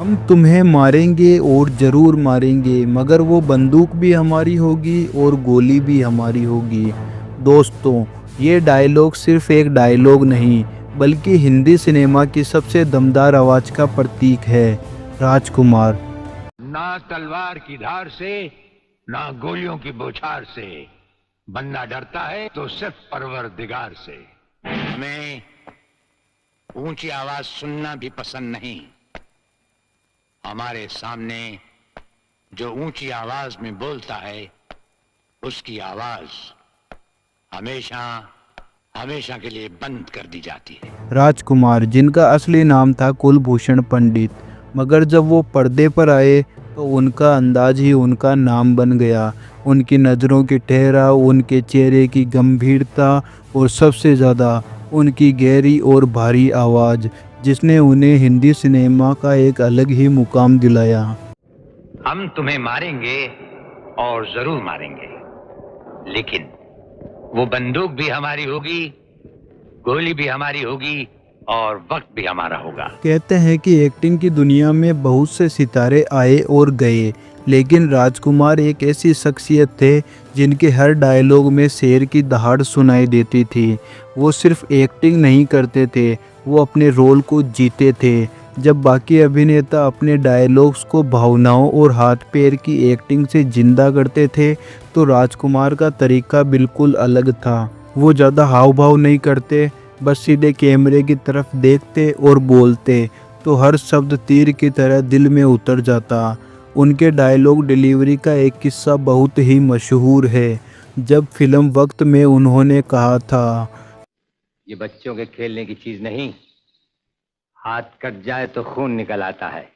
हम तुम्हें मारेंगे और ज़रूर मारेंगे, मगर वो बंदूक भी हमारी होगी और गोली भी हमारी होगी। दोस्तों, ये डायलॉग सिर्फ एक डायलॉग नहीं, बल्कि हिंदी सिनेमा की सबसे दमदार आवाज़ का प्रतीक है। राजकुमार। ना तलवार की धार से, ना गोलियों की बौछार से। बंदा डरता है तो सिर्फ परवरदिगार से। हमें ऊंची आवाज सुनना भी पसंद नहीं। हमारे सामने जो ऊंची आवाज में बोलता है, उसकी आवाज हमेशा हमेशा के लिए बंद कर दी जाती है। राजकुमार, जिनका असली नाम था कुलभूषण पंडित, मगर जब वो पर्दे पर आए तो उनका अंदाज ही उनका नाम बन गया। उनकी नज़रों की ठहराव, उनके चेहरे की गंभीरता और सबसे ज़्यादा उनकी गहरी और भारी आवाज़, जिसने उन्हें हिंदी सिनेमा का एक अलग ही मुकाम दिलाया। हम तुम्हें मारेंगे और जरूर मारेंगे, लेकिन वो बंदूक भी हमारी होगी, गोली भी हमारी होगी और वक्त भी हमारा होगा। कहते हैं कि एक्टिंग की दुनिया में बहुत से सितारे आए और गए, लेकिन राजकुमार एक ऐसी शख्सियत थे जिनके हर डायलॉग में शेर की दहाड़ सुनाई देती थी। वो सिर्फ एक्टिंग नहीं करते थे, वो अपने रोल को जीते थे। जब बाकी अभिनेता अपने डायलॉग्स को भावनाओं और हाथ पैर की एक्टिंग से जिंदा करते थे, तो राजकुमार का तरीका बिल्कुल अलग था। वो ज़्यादा हाव भाव नहीं करते, बस सीधे कैमरे की तरफ देखते और बोलते, तो हर शब्द तीर की तरह दिल में उतर जाता। उनके डायलॉग डिलीवरी का एक किस्सा बहुत ही मशहूर है। जब फिल्म वक्त में उन्होंने कहा था, ये बच्चों के खेलने की चीज नहीं, हाथ कट जाए तो खून निकल आता है।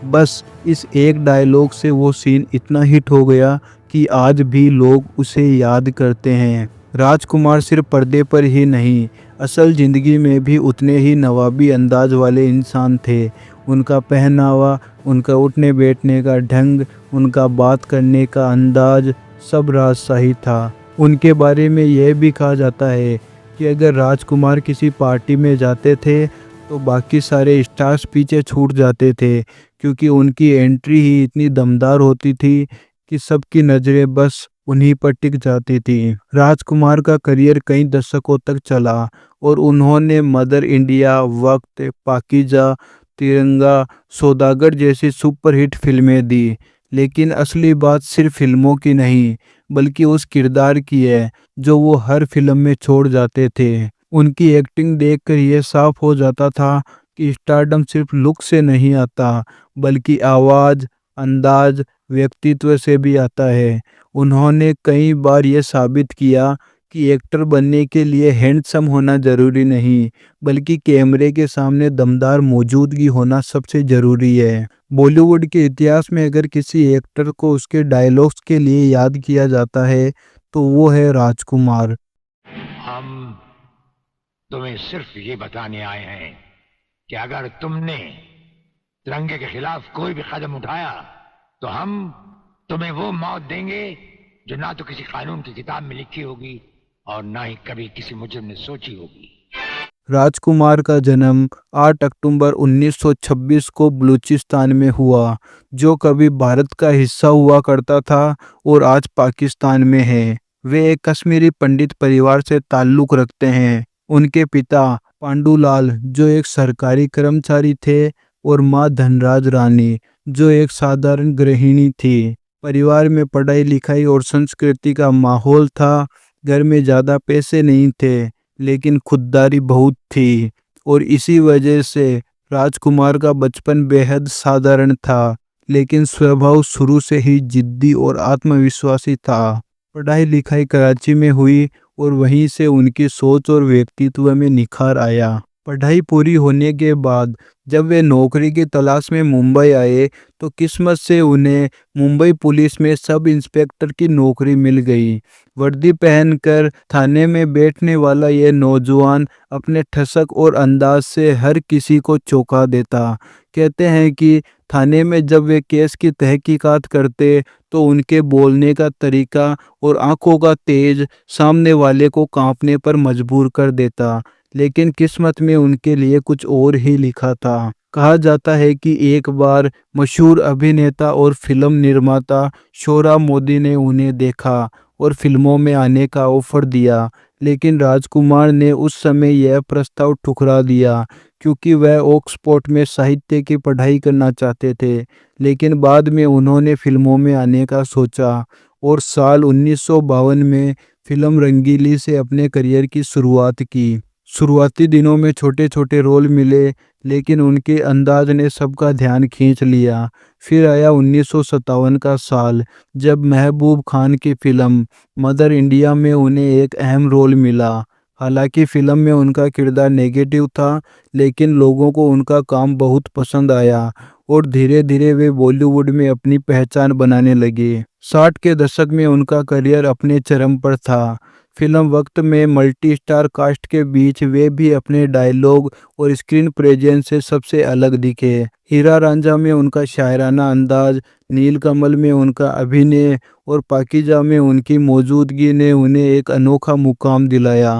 बस इस एक डायलॉग से वो सीन इतना हिट हो गया कि आज भी लोग उसे याद करते हैं। राजकुमार सिर्फ पर्दे पर ही नहीं, असल ज़िंदगी में भी उतने ही नवाबी अंदाज वाले इंसान थे। उनका पहनावा, उनका उठने बैठने का ढंग, उनका बात करने का अंदाज, सब राजशाही था। उनके बारे में यह भी कहा जाता है कि अगर राजकुमार किसी पार्टी में जाते थे तो बाकी सारे स्टार्स पीछे छूट जाते थे, क्योंकि उनकी एंट्री ही इतनी दमदार होती थी कि सबकी नज़रें बस उन्हीं पर टिक जाती थी। राजकुमार का करियर कई दशकों तक चला और उन्होंने मदर इंडिया, वक्त, पाकीजा, तिरंगा, सौदागर जैसी सुपरहिट फिल्में दी। लेकिन असली बात सिर्फ फिल्मों की नहीं, बल्कि उस किरदार की है जो वो हर फिल्म में छोड़ जाते थे। उनकी एक्टिंग देखकर यह साफ हो जाता था कि स्टारडम सिर्फ लुक से नहीं आता, बल्कि आवाज़, अंदाज, व्यक्तित्व से भी आता है। उन्होंने कई बार यह साबित किया कि एक्टर बनने के लिए हैंडसम होना ज़रूरी नहीं, बल्कि कैमरे के सामने दमदार मौजूदगी होना सबसे ज़रूरी है। बॉलीवुड के इतिहास में अगर किसी एक्टर को उसके डायलॉग्स के लिए याद किया जाता है, तो वो है राजकुमार। हम तुम्हें सिर्फ ये बताने आए हैं कि अगर तुमने तिरंगे के खिलाफ कोई भी कदम उठाया, तो हम तुम्हें वो मौत देंगे जो ना तो किसी कानून की किताब में लिखी होगी और ना ही कभी किसी मुजरिम ने सोची होगी। राजकुमार का जन्म 8 अक्टूबर 1926 को बलूचिस्तान में हुआ, जो कभी भारत का हिस्सा हुआ करता था और आज पाकिस्तान में है। वे एक कश्मीरी पंडित परिवार से ताल्लुक़ रखते हैं। उनके पिता पांडुलाल, जो एक सरकारी कर्मचारी थे, और मां धनराज रानी, जो एक साधारण गृहिणी थी। परिवार में पढ़ाई लिखाई और संस्कृति का माहौल था। घर में ज़्यादा पैसे नहीं थे, लेकिन खुददारी बहुत थी, और इसी वजह से राजकुमार का बचपन बेहद साधारण था, लेकिन स्वभाव शुरू से ही जिद्दी और आत्मविश्वासी था। पढ़ाई लिखाई कराची में हुई और वहीं से उनकी सोच और व्यक्तित्व में निखार आया। पढ़ाई पूरी होने के बाद जब वे नौकरी की तलाश में मुंबई आए, तो किस्मत से उन्हें मुंबई पुलिस में सब इंस्पेक्टर की नौकरी मिल गई। वर्दी पहनकर थाने में बैठने वाला यह नौजवान अपने ठसक और अंदाज से हर किसी को चौंका देता। कहते हैं कि थाने में जब वे केस की तहकीकात करते, तो उनके बोलने का तरीका और आंखों का तेज सामने वाले को कांपने पर मजबूर कर देता। लेकिन किस्मत में उनके लिए कुछ और ही लिखा था। कहा जाता है कि एक बार मशहूर अभिनेता और फिल्म निर्माता सोहराब मोदी ने उन्हें देखा और फिल्मों में आने का ऑफर दिया, लेकिन राजकुमार ने उस समय यह प्रस्ताव ठुकरा दिया क्योंकि वह ऑक्सफोर्ड में साहित्य की पढ़ाई करना चाहते थे। लेकिन बाद में उन्होंने फिल्मों में आने का सोचा और साल 1952 में फिल्म रंगीली से अपने करियर की शुरुआत की। शुरुआती दिनों में छोटे छोटे रोल मिले, लेकिन उनके अंदाज ने सबका ध्यान खींच लिया। फिर आया 1957 का साल, जब महबूब खान की फिल्म मदर इंडिया में उन्हें एक अहम रोल मिला। हालांकि फिल्म में उनका किरदार नेगेटिव था, लेकिन लोगों को उनका काम बहुत पसंद आया और धीरे धीरे वे बॉलीवुड में अपनी पहचान बनाने लगे। 60 के दशक में उनका करियर अपने चरम पर था। फिल्म वक्त में मल्टी स्टार कास्ट के बीच वे भी अपने डायलॉग और स्क्रीन प्रेजेंस से सबसे अलग दिखे। हीरा रांझा में उनका शायराना अंदाज, नीलकमल में उनका अभिनय और पाकीजा में उनकी मौजूदगी ने उन्हें एक अनोखा मुकाम दिलाया।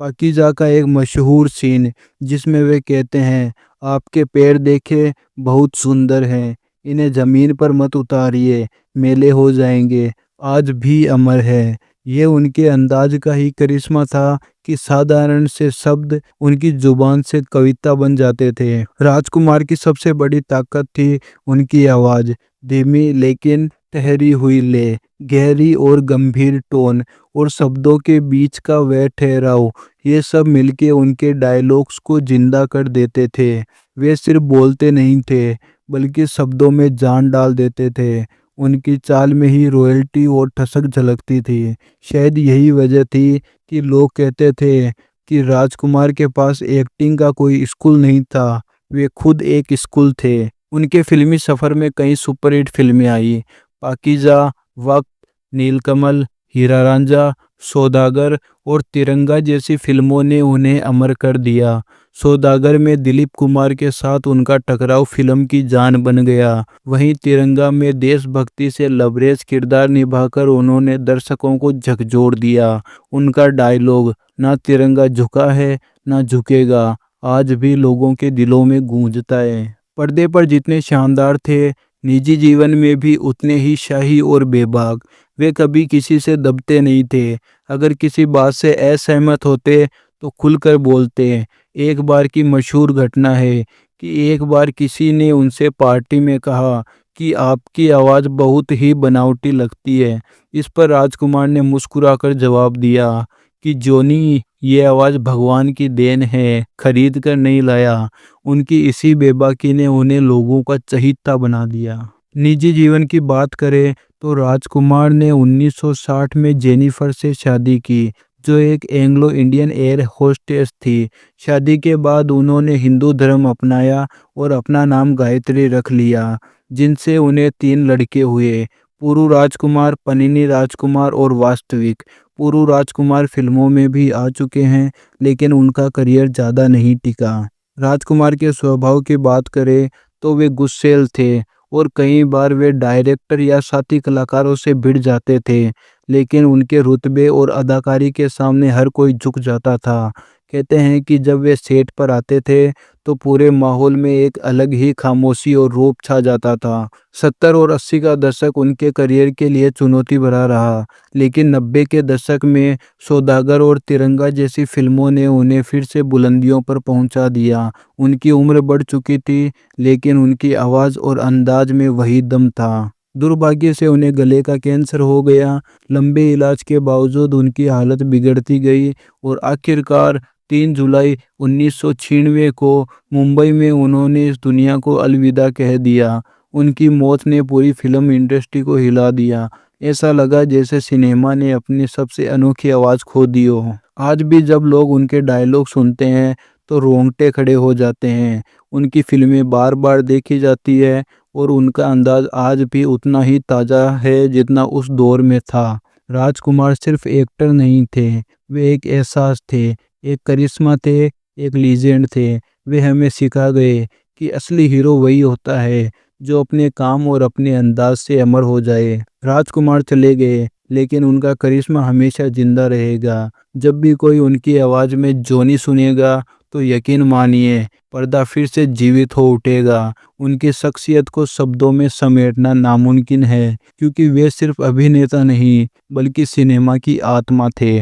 पाकीजा का एक मशहूर सीन जिसमें वे कहते हैं, आपके पैर देखे बहुत सुंदर हैं, इन्हें जमीन पर मत उतारिए, मेले हो जाएंगे, आज भी अमर है। ये उनके अंदाज का ही करिश्मा था कि साधारण से शब्द उनकी जुबान से कविता बन जाते थे। राजकुमार की सबसे बड़ी ताकत थी उनकी आवाज़, धीमी लेकिन ठहरी हुई ले, गहरी और गंभीर टोन और शब्दों के बीच का वह ठहराव, ये सब मिलके उनके डायलॉग्स को जिंदा कर देते थे। वे सिर्फ बोलते नहीं थे, बल्कि शब्दों में जान डाल देते थे। उनकी चाल में ही रॉयल्टी और ठसक झलकती थी। शायद यही वजह थी कि लोग कहते थे कि राजकुमार के पास एक्टिंग का कोई स्कूल नहीं था, वे खुद एक स्कूल थे। उनके फिल्मी सफ़र में कई सुपरहिट फिल्में आई, पाकीजा, वक्त, नीलकमल, हीरा रांझा, सौदागर और तिरंगा जैसी फिल्मों ने उन्हें अमर कर दिया। सौदागर में दिलीप कुमार के साथ उनका टकराव फिल्म की जान बन गया। वहीं तिरंगा में देशभक्ति से लबरेज किरदार निभाकर उन्होंने दर्शकों को झकझोर दिया। उनका डायलॉग, ना तिरंगा झुका है ना झुकेगा, आज भी लोगों के दिलों में गूंजता है। पर्दे पर जितने शानदार थे, निजी जीवन में भी उतने ही शाही और बेबाक। वे कभी किसी से दबते नहीं थे। अगर किसी बात से असहमत होते तो खुलकर बोलते। एक बार की मशहूर घटना है कि एक बार किसी ने उनसे पार्टी में कहा कि आपकी आवाज़ बहुत ही बनावटी लगती है। इस पर राजकुमार ने मुस्कुराकर जवाब दिया कि जॉनी, ये आवाज़ भगवान की देन है, खरीद कर नहीं लाया। उनकी इसी बेबाकी ने उन्हें लोगों का चहीता बना दिया। निजी जीवन की बात करें तो राजकुमार ने 1960 में जेनिफर से शादी की, जो एक एंग्लो इंडियन एयर होस्टेस थी। शादी के बाद उन्होंने हिंदू धर्म अपनाया और अपना नाम गायत्री रख लिया, जिनसे उन्हें 3 लड़के हुए, पुरु राजकुमार, पनिनी राजकुमार और वास्तविक। पुरु राजकुमार फिल्मों में भी आ चुके हैं, लेकिन उनका करियर ज़्यादा नहीं टिका। राजकुमार के स्वभाव की बात करें तो वे गुस्सैल थे और कई बार वे डायरेक्टर या साथी कलाकारों से भिड़ जाते थे, लेकिन उनके रुतबे और अदाकारी के सामने हर कोई झुक जाता था। कहते हैं कि जब वे सेट पर आते थे तो पूरे माहौल में एक अलग ही खामोशी और रौब छा जाता था। 70 और 80 का दशक उनके करियर के लिए चुनौती भरा रहा, लेकिन 90 के दशक में सौदागर और तिरंगा जैसी फिल्मों ने उन्हें फिर से बुलंदियों पर पहुंचा दिया। उनकी उम्र बढ़ चुकी थी, लेकिन उनकी आवाज़ और अंदाज में वही दम था। दुर्भाग्य से उन्हें गले का कैंसर हो गया। लंबे इलाज के बावजूद उनकी हालत बिगड़ती गई और आखिरकार 3 जुलाई 1996 को मुंबई में उन्होंने इस दुनिया को अलविदा कह दिया। उनकी मौत ने पूरी फिल्म इंडस्ट्री को हिला दिया। ऐसा लगा जैसे सिनेमा ने अपनी सबसे अनोखी आवाज़ खो दी हो। आज भी जब लोग उनके डायलॉग सुनते हैं तो रोंगटे खड़े हो जाते हैं। उनकी फिल्में बार बार देखी जाती है और उनका अंदाज आज भी उतना ही ताज़ा है जितना उस दौर में था। राजकुमार सिर्फ एक्टर नहीं थे, वे एक एहसास थे, एक करिश्मा थे, एक लीजेंड थे। वे हमें सिखा गए कि असली हीरो वही होता है जो अपने काम और अपने अंदाज से अमर हो जाए। राजकुमार चले गए, लेकिन उनका करिश्मा हमेशा जिंदा रहेगा। जब भी कोई उनकी आवाज़ में जॉनी सुनेगा तो यकीन मानिए पर्दा फिर से जीवित हो उठेगा। उनकी शख्सियत को शब्दों में समेटना नामुमकिन है, क्योंकि वे सिर्फ अभिनेता नहीं बल्कि सिनेमा की आत्मा थे।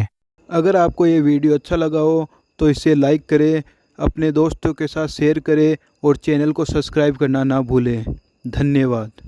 अगर आपको ये वीडियो अच्छा लगा हो तो इसे लाइक करें, अपने दोस्तों के साथ शेयर करें और चैनल को सब्सक्राइब करना ना भूलें। धन्यवाद।